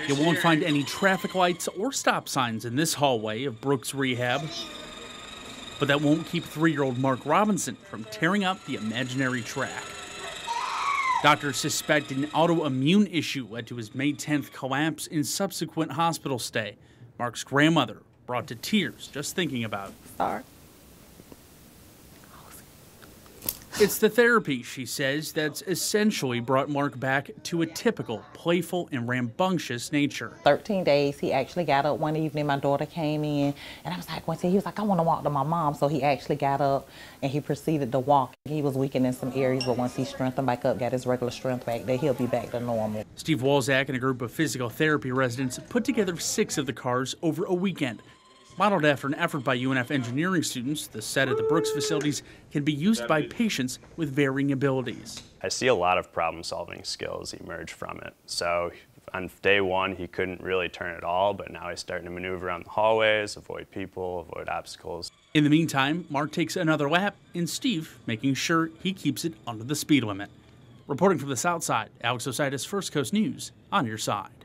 You won't find any traffic lights or stop signs in this hallway of Brooks Rehab. But that won't keep 3-year-old Mark Robinson from tearing up the imaginary track. Doctors suspect an autoimmune issue led to his May 10th collapse and subsequent hospital stay. Mark's grandmother brought to tears just thinking about it. Sorry. It's the therapy, she says, that's essentially brought Mark back to a typical playful and rambunctious nature. 13 days, he actually got up one evening. My daughter came in, and I was like, he was like, I want to walk to my mom. So he actually got up, and he proceeded to walk. He was weakened in some areas, but once he strengthened back up, got his regular strength back, then he'll be back to normal. Steve Walczak and a group of physical therapy residents put together 6 of the cars over a weekend. Modeled after an effort by UNF engineering students, the set at the Brooks facilities can be used by patients with varying abilities. I see a lot of problem-solving skills emerge from it. So on day 1, he couldn't really turn at all, but now he's starting to maneuver around the hallways, avoid people, avoid obstacles. In the meantime, Mark takes another lap, and Steve making sure he keeps it under the speed limit. Reporting from the South Side, Alex Ositis, First Coast News, on your side.